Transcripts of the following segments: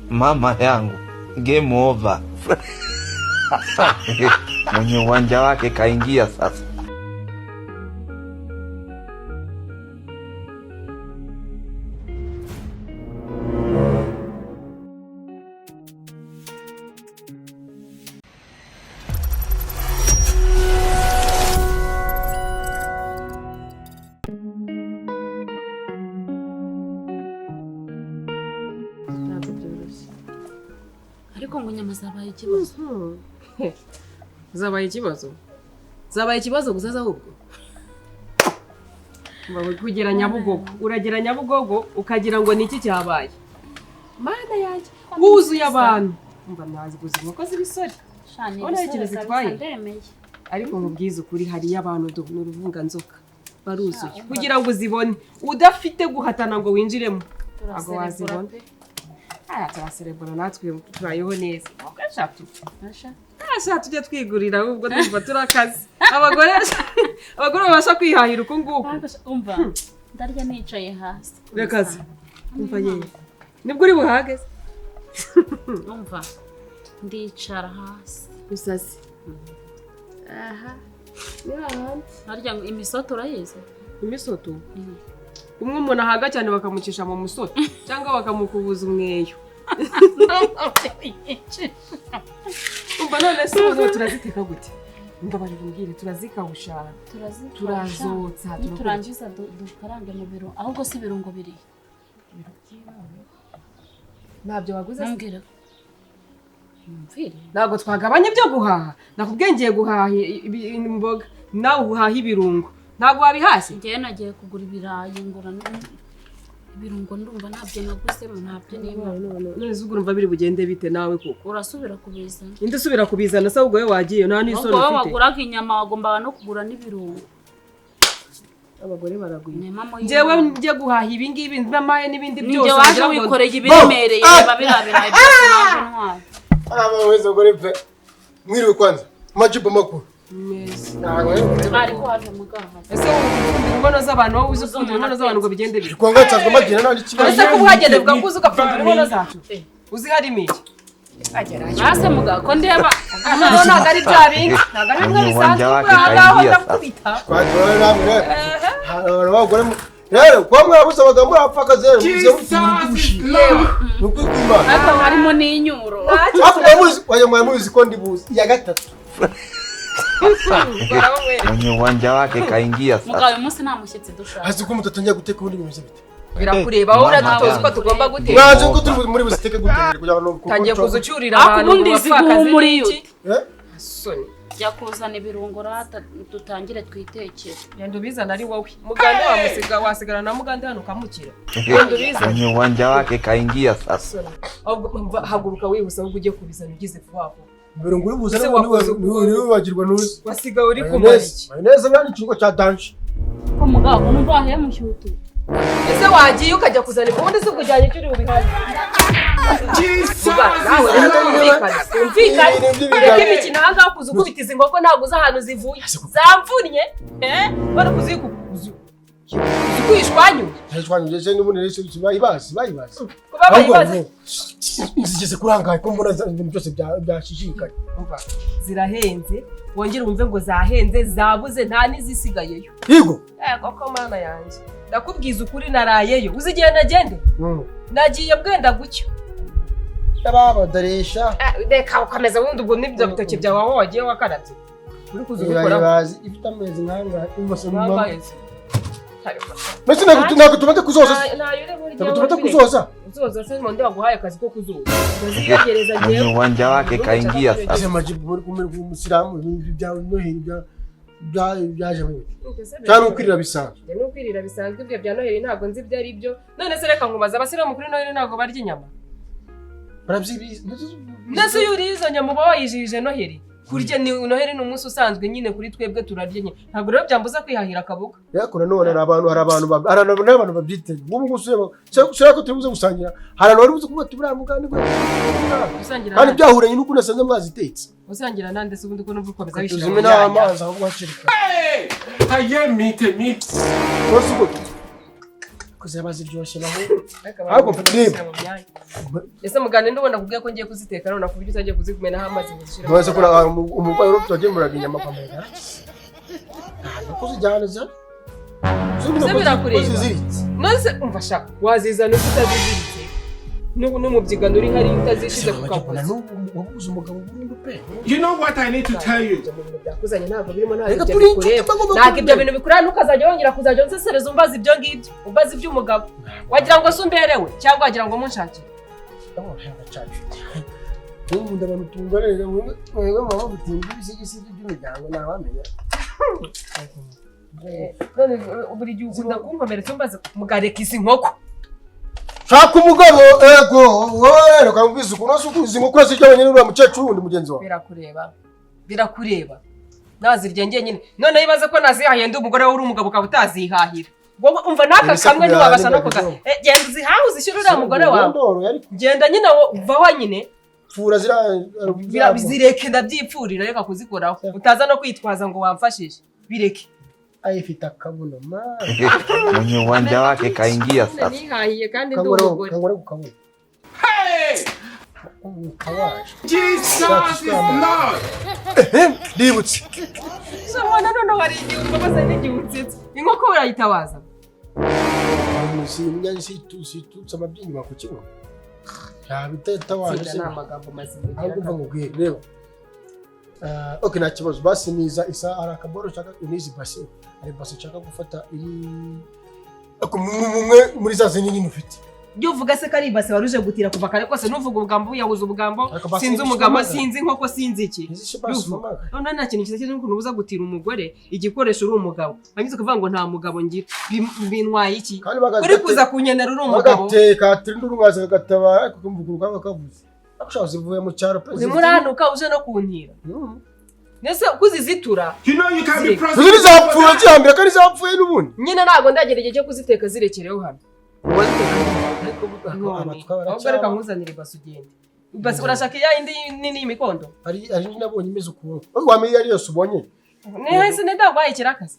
Mama yangu, game over. Mwenye uwanja wake kaingia sasa. Ariko ngo nyama zabaye ikibazo. Zabaye ikibazo? Zabaye ikibazo gusaza ahubwo. Mbawe kugera Nyabugogo, uragera Nyabugogo ukagira ngo niki cyabaye. Mana yaje, wuzuye abantu. Umva nazi guzima ko zibisore. Ona ikire zitwaye. Ariko mubwiza ukuri hari y'abantu n'uruvunga nzoka. Baruzuye kugira ngo uzibone udafite guhatana ngo winjiremo. Ago wazibona. Turaserebura natwe turayeho neza. Ugashatu. Asha tujye twigurira ahubwo numva turakaze. Abagore babasha kwihahira uko nguko. Umva ndarya nicaye hasi. Urakaze. Umva yewe. Nibwo uri buhageze. Umva ndicara hasi. Usasi. Aha. Narya imisoto urayize? Imisoto? Umwe umuntu ahaga cyane bakamucisha mu musoto cyangwa bakamukubuza umweyo. Umva none se ubu turaziteka gute? Ndabari kumbwire turazikawusha. Turazotsa. Turangiza dukarange mu biro. Ahubwo si birungo biri. Nabyo waguze? Mbwira. Mvire. Nago twagabanye byo guhaha. Nakubwengeye guhaha imboga. Nawe uhaha ibirungo. Ntabwo wabihashye? Ngiye nagiye kugura ibirayi ngura ibirungo ndumva ntabyo nagusemo ntabyo niba. None zugura umva biri bugende bite nawe koko? Urasubira kubizana. Inde subira kubizana se ubwo we wagiye nta n'isoni ufite. Ubwo waguraga inyama wagomba no kugura n'ibirungo. Abagore baragwiye. Njewe ngiye guhaha ibi ngibi ndamaye n'ibindi byose. Nje waje wikoreye ibiremereye babirabiraye byose naje ntwara. Abaweza gore pe. Mwiriwe kwanza. Majibu makuru. Yes. Ariko haje mugaha. Ese inkono z'abantu wowe uzi ukunda inkono z'abantu ngo bigende bite? Kwanga cyazwe magina nandi kibazo. Ese ko uhagende bwa kuzi ugapfunda inkono zacu. Uzi hari miki? Base mugaha ko ndeba. Ntabwo ari bya bingi. Ntabwo ari byo bisanzwe aho ndakubita. Kwagora namwe. Abagore rero kwa mwabuze abagabo apfakaze muze mutugushi. Nuko kwimana. Aka harimo n'inyuro. Wajya muzi ko ndibuzi ya gatatu. Mwenye uwanja wake kaingia sasa. Mugabe umunsi nta mushyitsi dushaka. Hasi ko mutatangiye guteka ubundi bimeze bite? Birakureba wowe uradutoza ko tugomba guteka. Mwaje ko turi muri buziteke guteka kugira ngo tangiye kuzucurira abantu akubundi zigumuri yuti. Soni. Jya kuzana ibirungo rata dutangire twitekere. Yendo bizana ari wowe. Mugande wasigara na mugande hano kamukira. Mwenye uwanja wake kaingia sasa. Haguruka wihuse ahubwo ujye kubizana ugize vuba vuba. Birungo uri buzana niwe wagirwa nuzi. Wasiga uri kumariki. Neza bani cyuko cya dance. Ko mugaho numva he mushyutu. Ese wagiye ukajya kuzana ubundi se kujyanye cyuri ubikaje. Nawe umvikane. Reka imikino hanga kuza ukubitiza inkoko ntabwo uza ahantu zivuye. Zamvunye. Bari kuzikukuzu. Kwishwanyu. Kwishwanyu je n'ubundi rese bayibasi. Bayibaze. Nzigeze kurangaye ko mbona ibintu byose byashishikanye. Umva. Zirahenze. Wongera umve ngo zahenze zabuze nta nizisigayeyo. Yego. Koko mana yanjye. Ndakubwiza ukuri narayeyo. Uzigiye nagende? Nagiye bwenda gucyo. Yababa daresha. Reka ukomeza wundi ubwo nibyo bitoke byawe aho wagiye wakaratse. Uri kuzubikora. Bazi ifite amezi nkanga imvose mu Mese nako tubate kuzoza. Nako tubate kuzoza. Uzoza se monde waguhaye akazi ko kuzoza. Uzigereza giye. Mwenye uwanja wake kaingia sasa. Ese majibu muri kumwe umusiramu bya Noheli byaje mu. Cyane ukwirira bisanzwe. Cyane ukwirira bisanzwe ibyo bya Noheli ntago nzi ibyo ari byo. None se reka nkubaza abasiramu kuri Noheli ntago barya inyama. Barabyibiza. Nase yurizo nyama bayijije Noheli. Kurya ni Noheli n'umunsi usanzwe nyine kuri twebwe turarya nyine. Ntago rero byambuza kwihahira akabuga. Yakora none hari abantu babyite. Ubu gusema cyako tubuze gusangira. Hari abantu bari kuvuga tubura mugande ko. Gusangira. Kandi byahuranye nuko nasanze mwazitetse. Gusangira nande se ubundi ko numva uko bizabishira. Tuzime n'amazi ahubwo hacirika. Aye meet. Wasuko. kuzaba ziryoshye naho ahubwo mfite ese mugane ndubona kubwiye ko ngiye kuziteka none nakubwiye utagiye kuzikumena amazi muzishira nose ko umugwayi ro twagemuraga inyama kwa muganga nako zijyana za nose umva shaka wazizana utaziziritse n'umubyigano uri hari utazishize ku kabuza wabuze umugabo burundu pe. You know what I need to tell you? Byakuzanye ntabwo birimo ntabwo ibyo bintu bikurana ntukazajya wongera kuzajya unsesereza umbaza ibyo ngibyo umbaza iby'umugabo wagira ngo sumberewe cyangwa wagira ngo munshakire ubundi abantu tungarira wewe mama butimba ibisigisi by'umuryango nabamenya none buri gihe ukunda kumpomeretsa umbaza mugareka izi nkoko shaka umugabo ego wowe reka mbizi ukuntu uzi inkoko zijyanye n'uriya mukecuru wundi mugenzi wawe birakureba nazirya nyine none yibaze ko nazihahiye ndi umugore wowe uri umugabo ukaba utazihahira wowe umva naka kamwe ntiwabasha no kuga genda uzihahe uzishyire uriya mugore wawe genda nyine vaho nyine pfura zireke ndabyipfurira reka kuzikoraho utaza no kwitwaza ngo wamfashije bireke ayifita kabuno mwenye uwanja wake kaingia sasa. Nihahiye kandi ndi umugore kangore kukabona. Hey! Kawaje. Jesus is Lord. Ndibutse. Somwana none wari igihe umbabaza n'igihe utsetse inkoko urayitabaza musinya situtsa amabyinyi bakukiwe yabiteta waje se n'amagambo mazima ahubwo ngubwiye rero okay nta kibazo basi niza isa arakaboro chaka unizi basi ari basi chaka gufata iri muri za zinini ufite byo uvuga se kari basi waruje gutira kuva kare kose nuvuga ubugambo yabuze ubugambo sinzi umugambo sinzi nkoko sinzi iki none nta kintu kiza cyane ukuntu ubuza gutira umugore igikoresho uri umugabo bangize kuvuga ngo nta mugabo ngira bintwaye iki uri kuza kunyenera uri umugabo agateka trindu rungaza gataba kukumvuga bakavuze akushaho zivuye mu cyaro pe zimuranuka uje no kuntira nese kuzizitura You know you can't be proud. zizapfuye cyambere kandi zapfuye n'ubundi nyine ntago ndagereye cyo kuziteka zirekereho hano ahubwo reka nkuzanire ibasi ugende ibasi urashaka iya indi nini y'imikondo ari nabonye imeze ukuntu wamenye ari yose ubonye nehese ndagwaye kirakase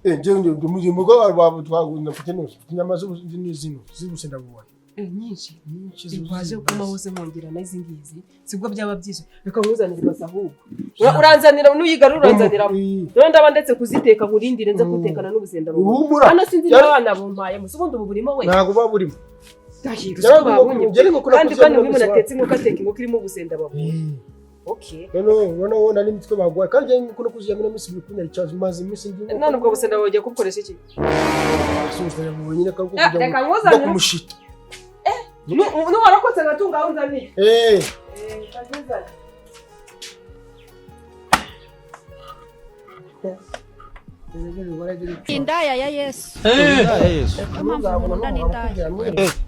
nje ndi mugo wabo twagunda mfite inyama z'izino zibuse ndabubona nyinshi zikwaje kuma hose nkongera n'izi ngizi sibwo byaba byije reka nkuzanire ibasi ahubwo uranzanira n'uyigarura uranzanira none ndaba ndetse kuziteka nkurindire nza kutekana n'ubusenda ruhumura hano sinzi n'abana bumpaye musubundi ubu burimo we ntago baburimo kandi umuntu atetse inkoko ateka inkoko irimo ubusenda babonye okay no nani mitwe bagwaye kandi nkuko kuziyamira misi bikunya icyaje mazi misi ngi none ubwo busenda bagiye kubukoresha iki asusta ya mubonyine kako reka nkuzanire kumushita warakotse ngatunga unzanire kageza Indaya ya Yesu.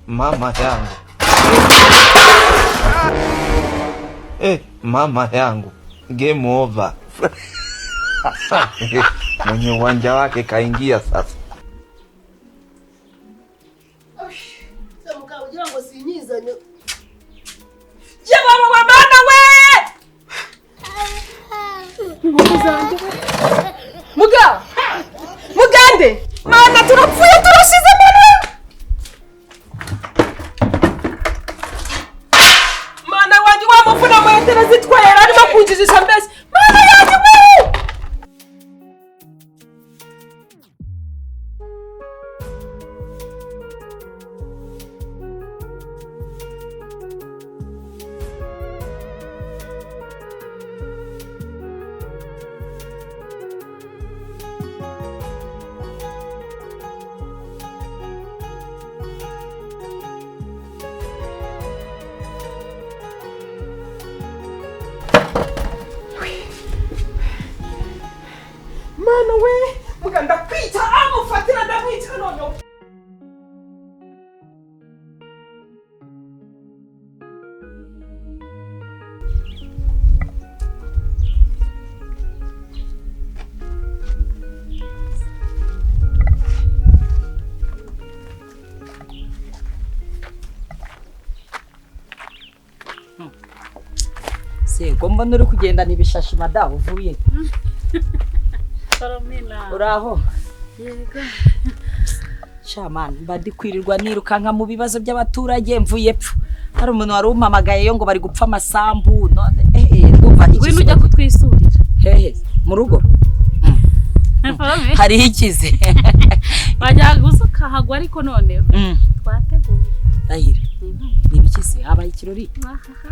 Mama yangu. Mama yangu. Game over. Mwenye uwanja wake kaingia sasa. Mugande! Mana turapfuye turashize mana! Mana wanjye wamufuna mwetera zitwera arimo kunjijisha mbese. Mana yanjye we! Mana we! Muganda kwita amufatira ndamwica none. Sego mbona uri kugendana ibishashi madamu uvuye Karamela. uraho Yego. Shamana mbadi kwirirwa nirukanka mu bibazo by'abaturage mvuye pfu. Hari umuntu wari umpamagaye yo ngo bari gupfa amasambu none ndumva iki. Ngwino ujya kutwisurira. Hehe mu rugo. Hari ikize. Bajya gusuka hagwa ariko none. Twateguye. Dahira. Nibikize habaye ikirori.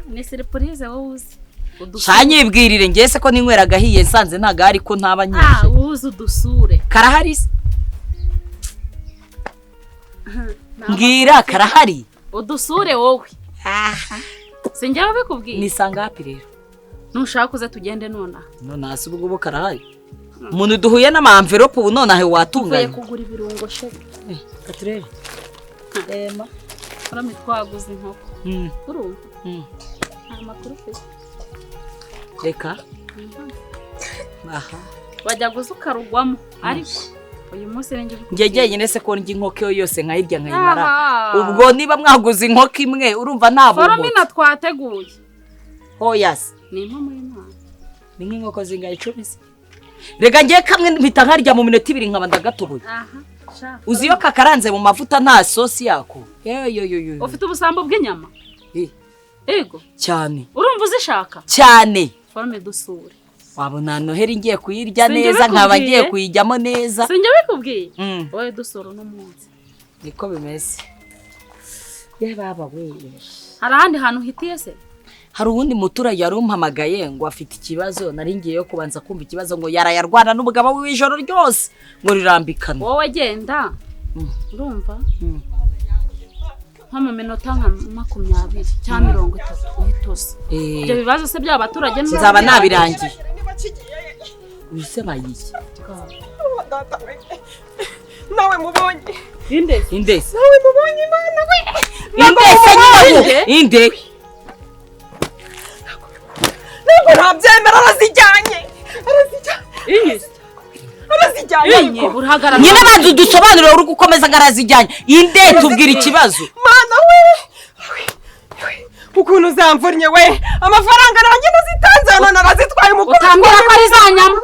Ni surprise wowe uzi. Shanyibwirire ngese ko ninywera gahiye nsanze ntaga ariko ntaba nyinshi. Uzi udusure. Karahari. Ngira karahari. Udusure wowe. Sinjya bikubwiye. Ni sangapi rero? Nushaka kuza tugende nona. Nona asubwo karahari. Umuntu duhuye na envelope ubu nona he watunganye. Kugura ibirungo sheke. Katurebe. Ema. Arame twaguze inkoko. Urumva? Amakuru pe. Reka. Aha. Wajya gusukarugwamo ariko uyu munsi njye nyine se ko ndya inkoko yose nkayirya nkayimara. Ubwo niba mwaguze inkoko imwe urumva nabo. Foromina twateguye. Yes. Ni impamo y'Imana. Ni nk'inkoko zingaye 10. Rega ngiye kamwe mpita nkarya mu minota 2 nkaba ndagatoboye. Sha. Uziyo kakaranze mu mavuta nta sosi yako. Yo. Ufite ubusambo bw'inyama? Ego. Cyane. Urumva uzishaka? Cyane. Forome dusure. Wabona Noheri ngiye kuyirya neza nkaba ngiye kuyijyamo neza. Sinjye bikubwiye. Wowe dusoro no munsi. Niko bimeze. Ye baba we. Hari ahandi hantu hitiye se? Hari uwundi muturage yari umpamagaye ngo afite ikibazo nari ngiye kubanza kumva ikibazo ngo yarayarwana n'umugabo w'ijoro ryose ngo rirambikana. Wowe genda. Urumva? Nko mu minota nka 20 cyangwa 30 uhitose. Ibyo bibazo se by'abaturage nzaba nabirangiye. Wise bayiki. Nawe mubonye. Inde. Nawe mubonye Imana we. Inde. Ntabwo ntabyemera arazijyanye. Arazijyanye. Burhagarara. Nyine banzu dusobanurira uri gukomeza ngarazijyanye. Inde tubwira ikibazo. Mana we. Ukuntu zamvurnye we. Amafaranga nanjye nazitanze hano narazitwaye mu utambira ko ari zanyama.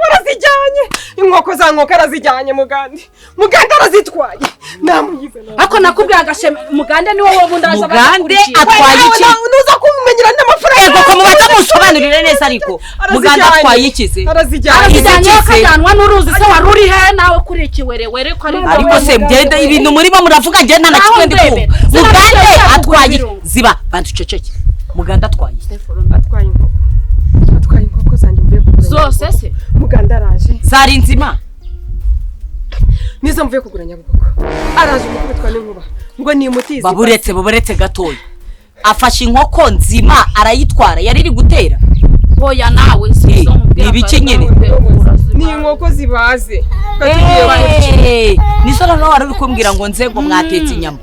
Barazijyanye. Inkoko za nkoko arazijyanye mugande. Mugande arazitwaye. Namuyize nawe. Ako nakubwiye agasheme mugande ni wowe bundaza Mugande atwaye iki? Nuza kumenyera n'amafaranga. Yego ko mubaza musobanurire neza ariko. Mugande atwaye ikize. Arazijyanye akajyanwa n'uruzi se waruri he nawe kuri kiwerewere ko ari. Ariko se mgende ibintu murimo muravuga ngenda na kimwe ndikumva. Mugande atwaye ziba bantuceceke. Mugande atwaye. Atwaye inkoko. Atwaye inkoko zanjye mvuye kugura. Zose se Mugande araje. Zari nzima. Nizo mvuye kugura Nyabugogo. Araje umukubitwa n'inkuba. Ngo ni umutizi. Baburetse gatoya. Afashe inkoko nzima arayitwara yari iri gutera. Oya nawe sizo ni biki nyine. Ni inkoko zibaze. Nizo no wari kumbwira ngo nzego mwatetse inyama.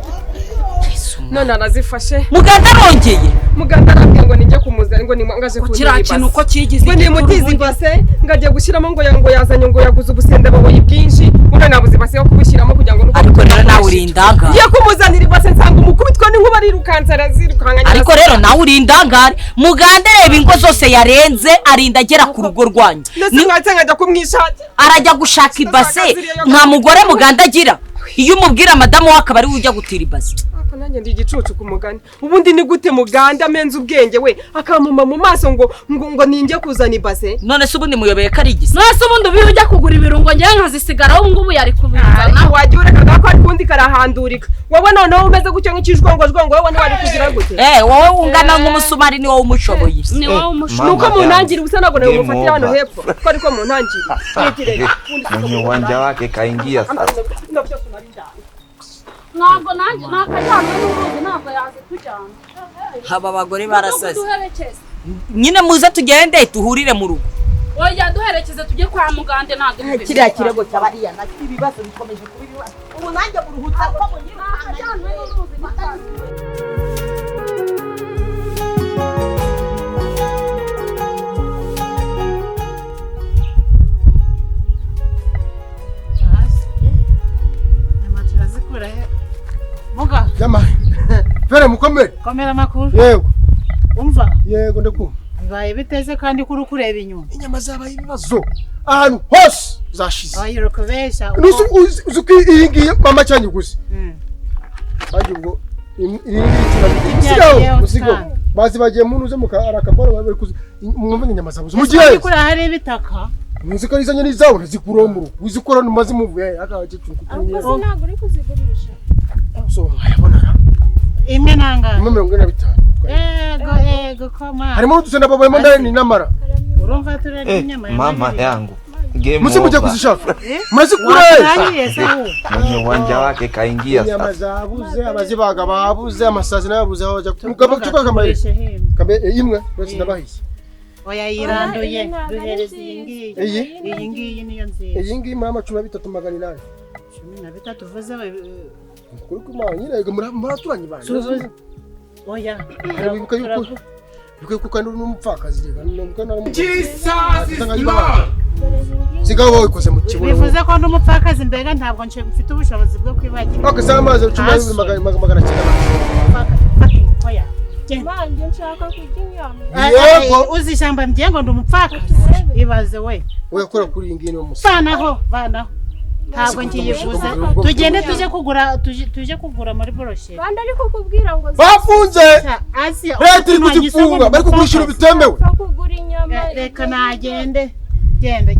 None arazifashe. Muganda arongeye. Muganda arambye ngo nijye kumuzana ngo nimwangaje kukira kintu uko kigize. Ngo ni mutizi base ngaje gushiramo ngo yazanye ngo yaguze ubusende baboye bwinshi. Uno nabuze base yo kubushyiramo kugira ngo ariko rero nawe urindanga. Ye kumuzanira ibase nsanga umukubitwa n'inkuba rirukanza arazirukanga. Ariko rero nawe urindangare. Muganda reba ingo zose yarenze arinda agera ku rugo rwanyu. Ni mwatanga ajya kumwishakira. Arajya gushaka ibase nka mugore Muganda agira. Iyo umubwira madamu wakaba ari ujya gutira ibase. Nanjye ndi igicucu ku mugani. Ubundi ni gute Muganda amenze ubwenge we akamuma mu maso ngo ninjye kuzana ibase. None se ubundi muyobeye ko ari igisa. None se ubundi ubiye ujya kugura ibirungo ngiye nkazisigara ubu ngubu yari kubizana. Wagiye urekaga ko ari kundi karahandurika. Wowe noneho umeze gutyo nk'ikijwongojwongo wowe wari kugira gute? Wowe ungana nk'umusumari ni wowe umushoboye. Ni wowe umushoboye. Nuko muntangira ubusa ntabwo nawe umufatira hano hepfo. Ko ariko muntangira. Mwenye uwanja wake kaingia sasa. Ntabwo nanjye nakajyana n'uruzi ntabwo yaze tujyana. Haba abagore barasaze. Nyine muze tugende tuhurire mu rugo. Oya duherekeze tujye kwa Mugande ntabwo. Kiriya kirego cyabariya na ibibazo bikomeje kuba ibibazo. Ubu nanjye buruhutsa ko mu nyine nakajyana n'uruzi Muga. Jama. Fere mukomere. Komera makuru. Yego. Umva. Yego ndakumva. Bibaye biteze kandi kuri kureba inyuma. Inyama zabaye ibibazo. Ahantu hose zashize ayiro kubesha uzi ko iyi ngiyi mama cyane gusa kandi ubwo iri ngiyi musigo bazi bagiye munuze mukarakabara bari kuzi mwumva inyama zabuze mugiye kuri hari bitaka muzi ko izanye nizawo nazikuromuru uzikora numaze muvuye akaje kukunya ntabwo uri kuzigurisha so ayabona imwe nanga 45 ego koma harimo udusenda babo ndani namara urumva turere inyama mama yangu muje kuzishaka murazikura mwenye uwanja wake kaingia sasa. Nyama zabuze abazibaga babuze amasazi nabuze aho mugabo kutuka kamaye kabe imwe bose ndabahiye oya yiranduye duhereze iyi ngiyi niyo nziza iyi ngiyi mama 13 13 vuze kuri kuma nyine muraturanye banje oya bibuka yuko kandi n'umupfakazi Jesus is Lord. Sigabo ikoze mu kibuno bivuze ko ndumupfakazi mbega ntabwo nce mfite ubushobozi bwo kwibagira akazamaze 10 oya manje nshaka kurya inyama yego uzishamba mjengo ndumupfakazi ibaze we yakora kuri iyi ngiyi no musa banaho ntabwo ngiyivuze tugende tuje kugura muri boroshe bandi ariko kubwira ngo bafunze leta iri kuzifunga bari kugurishira bitemewe kugura inyama reka nagende genda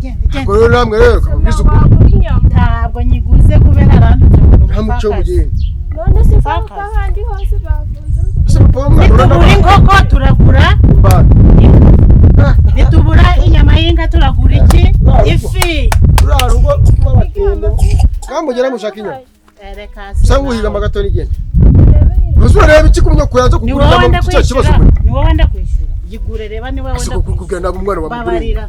rero namwe rero kabwiza ukuri ntabwo nyiguze kubera arandutse nta muco mugende none sifuka handi hose bafunze nitubura inkoko turagura nitubura inyama y'inka turagura iki ifi rugo babatende kamugera mushaka inyama sangu higa magato nigende Rusura reba iki kumwe kuyanza kugura mu cyo kibazo muri ni wowe wenda kwishura yigure reba ni wowe wenda kugura ntabwo umwana wa babarira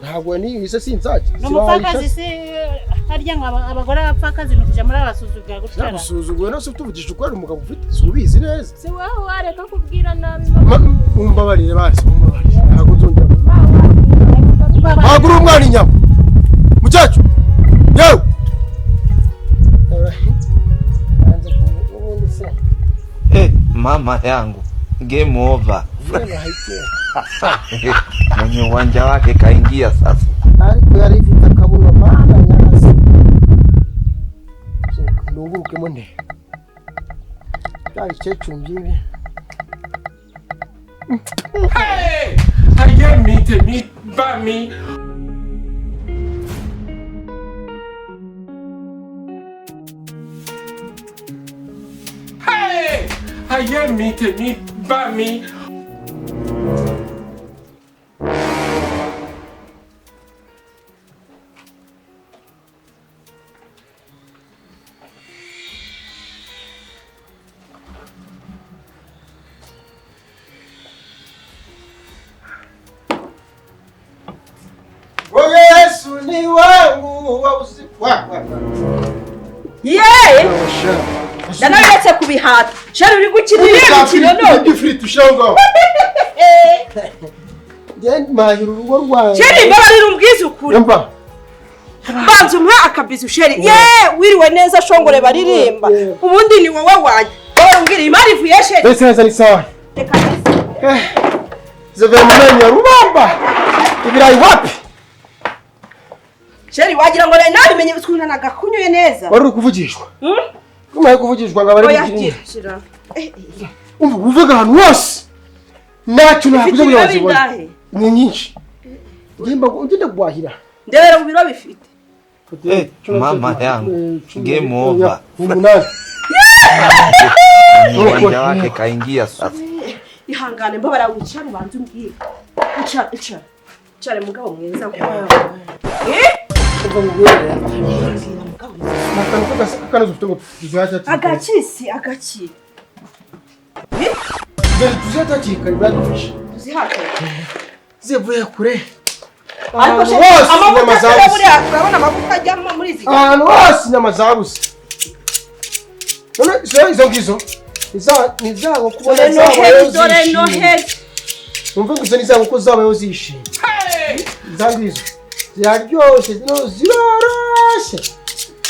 ntabwo ni ise sinzaki n'umupfakazi si harya ngo abagore bapfakazi nukuje muri abasuzugura gutara nasuzuguye no sutuvugije uko ari umugabo ufite subizi neza si wowe wareka kubwira nabi umbabarire basi umbabarire ntabwo nzongera bagura umwana inyama mucyacu yewe mama yangu game over. Mwenye uwanja wake kaingia sasa. Ariko yari ifite akabuno bana nyarasi. Ndunguruke mone. Kai chechu mjibi. Hey! I get meat by me. Hey! I get meat by me. Yesu ni wangu wa usiwa. Yee! Danaretse kubihata. Shari uri gukinira imikino none. Different ushango. Then mahiro rugo rwawe. Shari babarira umbwiza ukuri. Yumva. Banza umwe akabiza usheri. Yee, wiriwe neza shongore baririmba. Ubundi ni wowe wanje. Wowe umbwira imari vuye sheri. Bese neza ni sawa. Reka nise. Zevemenya rubamba. Ibirayi wapi? Sheri wagira ngo nabimenye bitwuna nagakunyuye neza. Wari kuvugishwa. Kuma kuvugishwa ngabari bikini. Umva uvuga ahantu hose. Nacu nakuze muri wazibona. Ni nyinshi. Ngenda kubahira. Ndebera mu biro bifite. Mama yangu game over. Umunani. Uwanja wake kaingia sasa. Ihangane mbabara wicara ubanze umbwire. Icara. Chare mugabo mwiza kwa. Agachisi. Tuzatachika ibadufisha. Tuzihake. Zivuye kure. Ariko se amavuta buri akabona amavuta ajyamo muri izi. Ahantu hose nyamazabuze. None izo ngizo. Nizago kubona dore no head. Umva ngo nizago ko zabayo zishimye. Zangizo. Ziraryoshye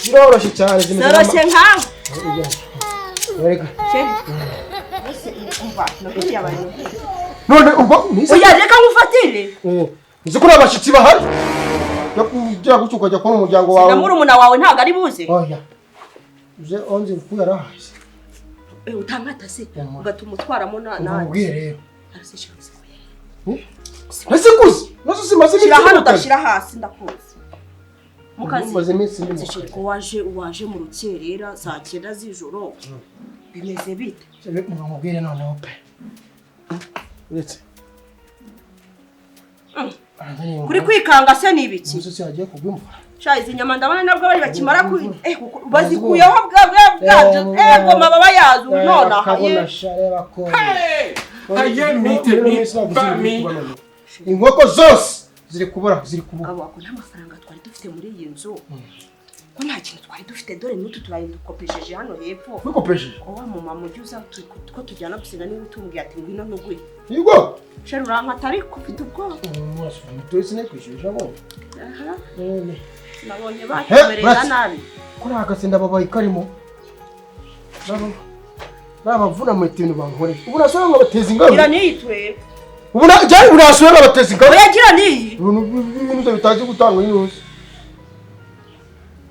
ziroroshye cyane ziroroshye nkawe. Reka. Umva no kuri yabaye. none ubwo nise oya reka ngufatire nzi ko abashitsi bahari yakujya gucuka jya ko umuryango wawe na murumuna wawe ntago ari buze oya je onze kuyarahaje utamata se ugatuma utwaramo na ubwiye rero arasishiriza ese kuzi nazo simaze iminsi hano udashira hasi ndakuzi mukazi maze iminsi ndi ko waje mu rukerera saa 9 z'ijoro bimeze bite mubwire noneho pe uretse kuri kwikanga se ni ibiki umusose yagiye kugwimvura izi nyama ndabona nabwo bari bakimara bazikuyeho bwabyo ego mababa yazo nona kabona share bako inkoko zose ziri kubura abo ako nta mafaranga twari dufite muri iyi nzu ko nta kintu twari dufite dore n'utu turayi dukopesheje hano hepfo dukopesheje ko wa mama mujuza ko tujyana gusiga niba utumbwiye ati ngwino nugwe yego sheri uranka atari kufite ubwoba twese ne kwishyushya bo nabonye bakemerera nabi kuri agasinda babaye karimo babavuna mu itintu bankore ubu nasora ngo bateze ingabo gira niyitwe ubu najye urasura ngo bateze ingabo yagira niyi ibintu bitaje gutanga inuzi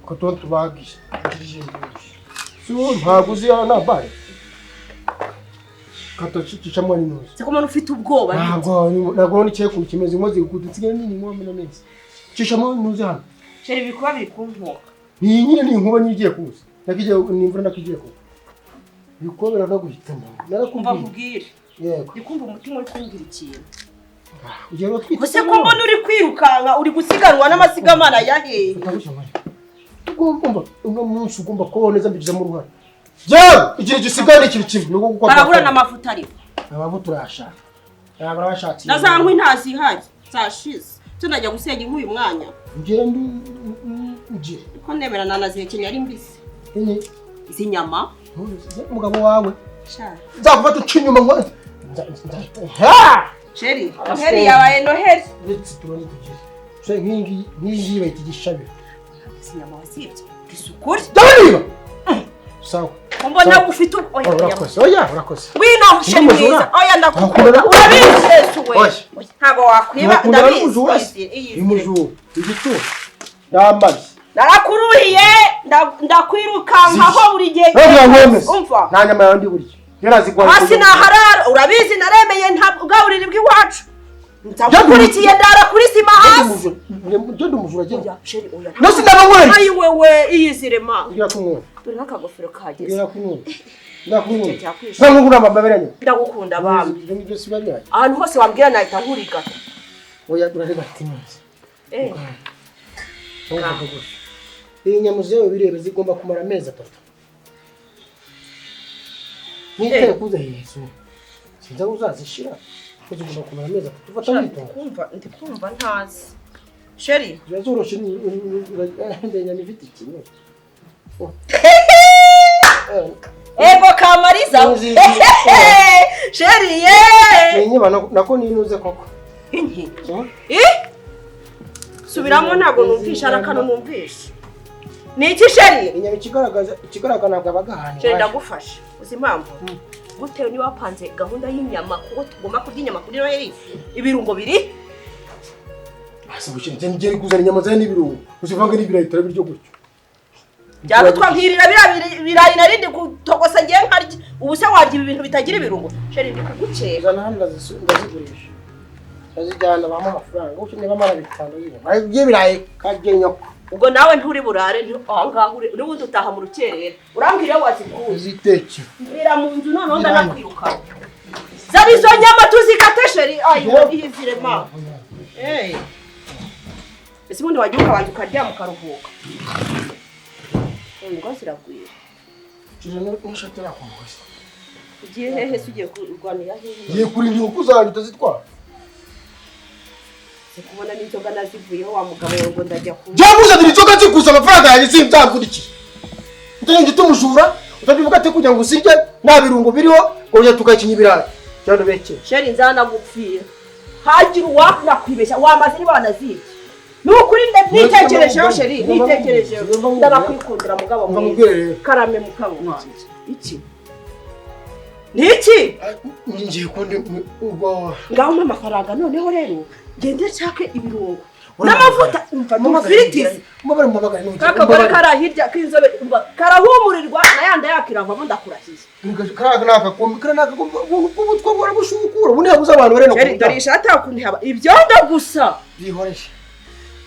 ko tonto bagisha ntabwo uzi na bare katocisha mwana inuzi se ko umuntu ufite ubwoba ntabwo nikiye ku kimeze inkozi kudutsigaye nini mwame na neza cisha mwana inuzi hano sheri bikuba biri kunkoka ni nyine ni inkuba nigiye kuza nakigiye nimvura nakigiye kuza bikobera no guhitamo narakumva kubwire yego ndikumva umutima uri kumbwira ikintu ugero twite ese ko mbona uri kwirukanka uri gusiganwa n'amasigamana yahe ugomba uno munsi ugomba kuboneza mbigize mu ruhara jya igihe gisigara ikintu kimwe nuko gukora barabura n'amavuta ari amavuta urashaka yaba arashatse nazankwi ntazihari zashize tunajya gusenya inkwi uyu mwanya ngende nje ko nemera nanazihekenya ari mbisi izi nyama umugabo wawe sha nzakufata ucinyuma ngo sheri noheri yabaye noheri ndetse tubone kugira so nkingi bayita igishabiro izi nyama wasibye isukuri ndabona sawa mbona ufite oya urakoze wino sheri mwiza oya ndakukunda urabizi suwe ntago wakwiba ndabizi imujuru igicu ndambaye narakuruhiye ndakwirukankaho buri gihe umva nta nyama yandi buryo yarazigwa hasi naharara urabizi naremeye ntabwaburiri bw'iwacu nzakurikiye ndara kuri sima hasi ngende umujura agenda sheri oya nose ndababonye ayi wewe iyizirema ngira kumwe dore n'akagofero kageze ngira kumwe ndakungura amababeranye ndagukunda bambi ibyo sibanya ahantu hose wambwira nahita nkurigata oya durareba timuzi iyi nyama zawe bireba zigomba kumara amezi 3 niteye kuza Yesu sinza uzazishira kuzigomba kumara amezi 3 ufata nito ndikumva ntazi sheri yazoroshe ndende nyama ifite ikintu ego kamariza sheri ye niba nako ninuze koko inki subiramo ntago numvisha arakano numvisha niki sheri inyama ikigaragana bwabagahani sheri ndagufasha uzi impamvu gutewe ni wapanze gahunda y'inyama kuko tugomba kurya inyama kuri noheri ibirungo biri asa bushye ngeri kuzana inyama zawe n'ibirungo uzivange n'ibirayi turabiryo gutyo byaba twabwirira birayi narindi gutogosa ngiye nkarya ubu se warya ibintu bitagira ibirungo sheri ndi kuguceka zana hano ndazigurisha bazijyana bampa amafaranga uko niba mara bitando y'inyama agiye birayi kagenyo ubwo nawe nturi burare aho ngaho uri wundi utaha mu rukerera urambwira wazikuye ziteke mbira mu nzu noneho ndanakwiruka zari izo nyama tuzikate sheri ayo iyizirema ese ubundi wajya ukabanza ukaryama ukaruhuka ngo ziragwira n'ishati yakumvise ugiye hehe se ugiye kurwanira hehe ngiye kurinda uko uzajya utazitwara kubona n'inzoga nazivuyeho wa mugabo ngo ndajya ku byamuzanira inzoga zikuza amafaranga yanjye simbyakurikiye utagenda utumujura utabivuga ati kugira ngo usirye nta birungo biriho ngo ujye tugakinya ibirayi cyane beke sheri nzana gupfira hagira uwakwibeshya wamaze niba wanazibye nukuri nitekerejeho sheri nitekerejeho ndanakwikundira mugabo mwiza karame mukabo iki Niki? Ngiye kundi ubwo. Ngaho mama amafaranga noneho rero gende nshake ibirungo. N'amavuta umva n'amafiritizi. Mabare mabagare n'uki. Kakagore karahirya k'inzobe karahumurirwa nayanda yakiravamo ndakurahiye. Karaga nakakombe kana nakakombe ubutwa bwara bushukura bune yabuza abantu bareno. Sheri dorisha atakundi haba ibyondo gusa. Bihoresha.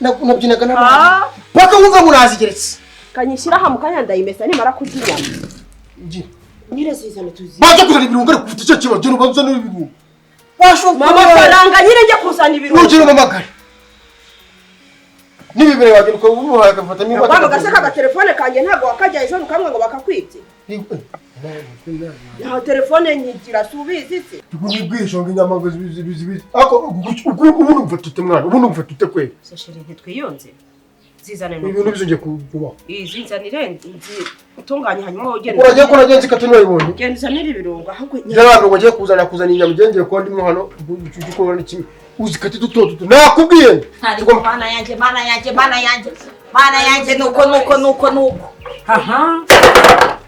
Nabyinaga n'abana. Paka wumva murazigeretse. Kanyishyira ha mukanya ndayimesa nimara kuzinyama. Ngi. Nyire zizana tuzi. Baje kuzana ibirungo kufite icyo kibazo no bazana ibirungo. Washobora mama faranga nyire njye kusana ibirungo. Ugire mamagare. Nibibere waje ko umuhaye akafata niba. Baba gasaka ka telefone kanje ntago wakajya ejo ukamwe ngo bakakwibye. Ya telefone nyigira subizi se. Nibwisho nginyama bizi. Ako ubu mfatute mwana, ubu mfatute kwe. Sashiri ntitwiyonze. Zizane no. Ibintu bizonje kuba. Zizanire utunganye hanyuma ugenda. Uragiye ko nagenzi katino yibonye. Genda uzanire ibirungo ahubwo. Njye wagiye kuzana inyama ngenge ko ndimo hano uko ni kimwe. Uzikati duto nakubwiye. Mana yanjye nuko. Aha.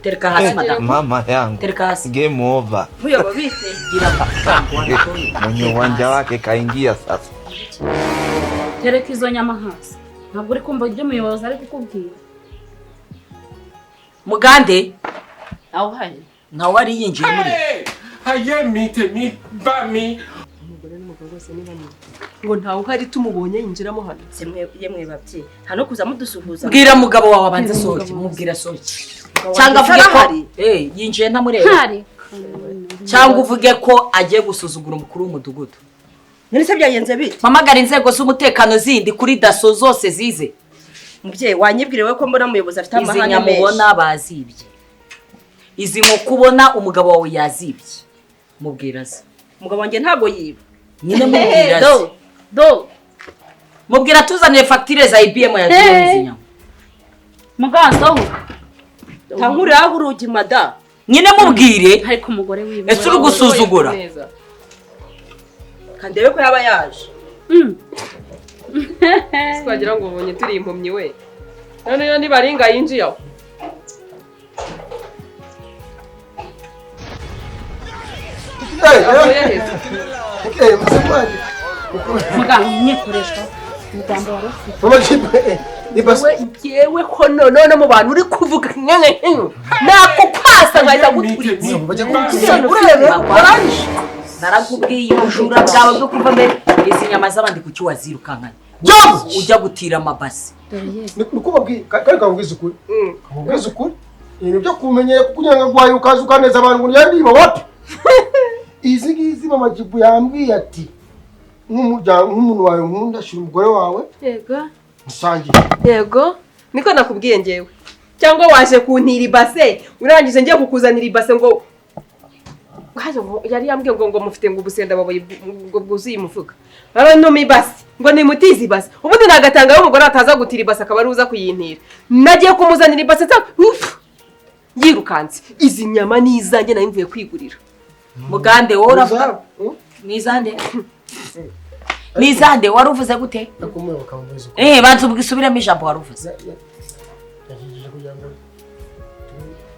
Tereka hasi madam. Mama yangu. Tereka hasi. Game over. Huyo babise. Mwenye uwanja wake kaingia sasa. Tereka izo nyama hasi. Ntabwo uri kumva ibyo muyobozi ari kukubwira. Mugande. Aho hari. Nawe ari yinjiye muri. Haye mite bami. Umugore n'umugabo bose ni bamwe. Ngo ntawe uhari tumubonye yinjiramo hano. Semwe yemwe babye. Hano kuza mudusuhuza. Bwira mugabo wawe abanze sohoke, mubwira sohoke. Cyangwa avuge ko yinjiye ntamureba. Hari. Cyangwa uvuge ko agiye gusuzugura umukuru w'umudugudu. None se byagenze bite? Mamagara inzego z'umutekano zindi kuri daso zose zize. Mubyeyi wanyibwirewe ko mbona umuyobozi afite amahane menshi. Izi nyamubona bazibye. Izi nko kubona umugabo wawe yazibye. Mubwira se. Umugabo wanjye ntago yiba. Nyine mubwira se. Do. Mubwira tuzanire facture za IBM yagiye izi nyama. Muganzo. Tankuri aho urugi mada. Nyine mubwire. Ariko umugore wiwe. Ese uri gusuzugura. Kandebe ko yaba yaje. Twagira ngo ubonye turi impumyi we. None yo nibaringa yinjiye aho. Muganga nyekoreshwa. Mugambo waro. Mama kipe. Nibase. Yewe ko none mu bantu uri kuvuga nkene nako kwasa ngahita guturiza. Baje Narakubwiye ubujura bwawe bwo kuva mbere. Izi nyama z'abandi kuki wazirukankanye. Ujya gutira amabasi. Nuko babwiye kandi kangwiza ukuri. Kangwiza ukuri. Ibintu byo kumenyera kukunyanga gwayo ukaza ukaneza abantu ngo yandiba wapi. Izi ngizi mama jibu yambwiye ati nk'umuntu wawe nkunda shira umugore wawe. Yego. Musangiye. Yego. Niko nakubwiye ngewe. Cyangwa waje kuntira ibase, urangije ngiye kukuzanira ibase ngo yari yambwiye ngo mufite ngo ubusenda babaye ngo bwuzuye umufuka. Baba no mibasi ngo nimutize ibase. Ubundi nagatanga y'umugore ataza gutira ibase akaba ruza kuyintira. Nagiye kumuzanira ibase yirukanze. Izi nyama nizanjye nayo mvuye kwigurira. Mugande wowe uravuga nizande. Nizande waruvuze gute? Nakumwe bakangwiza. Bantu bwisubiramo ijambo waruvuze.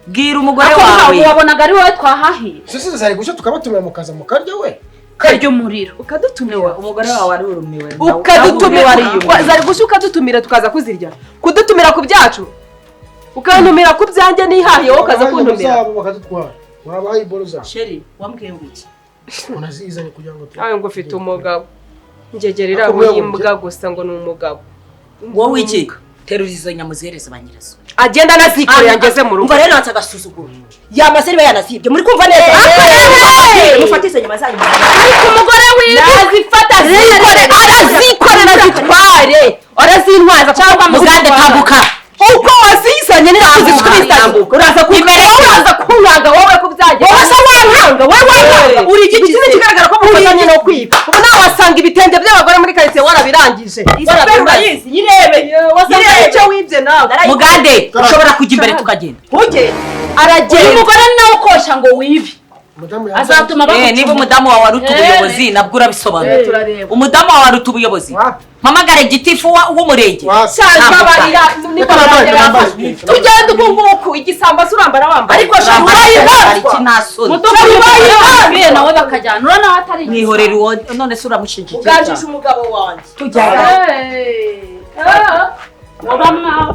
Bwira umugore wawe. Wabonaga ari wowe twahahiye. Sisi zari gusha tukabatumira mukaza mukarya we. Karyo umuriro. Ukadutumira. Umugore wawe ari urumiwe. Ukadutumira. Zari gusha ukadutumira tukaza kuzirya. Kudutumira ku byacu. Ukantumira ku byanjye nihahiye wowe ukaza kuntumira. Bakadutwara. Urabaye boroza. Sheri wambwiye ngo iki? Unazizanye kugira ngo Ayo ngo ufite umugabo. Ngegerera muyimbwa gusa ngo ni umugabo. Wowe iki? Terura izo nyama zihereza banyirazo. Agenda nazikore yangeze mu rugo. Umva rero atagasuzugura. Yamaseri bayanasibye muri kumva neza. Mufatise nyama zanyu. Ariko umugore wiwe nazifata arazikorera zitware. Arazintwaza cyangwa Mugande tambuka. Uko wasizanye ni kuzitwisa. Uraza kunkanga wowe ko byagiye. Wowe se wankanga wewe uri iki kintu kigaragara ko mufatanye no kwiba. Ubu nawe wasanga ibitenge by'abagore muri karitsiye warabirangije. Warabirangize. Yirebe. Wasanga icyo wibye nawe. Mugande ushobora kujya imbere tukagenda. Uje. Aragenda. Umugore nawe ukosha ngo wibi. azatuma niba umudamu wawe ari ubuyobozi nabwo urabisobanura. Umudamu wawe ari ubuyobozi mpamagare gitifu w'umurenge. Babarira tugende ubunguku igisamba surambara wambaye ariko hari iki nasoni mudukubaye nawe bakajyana urana atari mwihorera uwo none se uramushinja uganjije umugabo wanjye tujyana wabamwa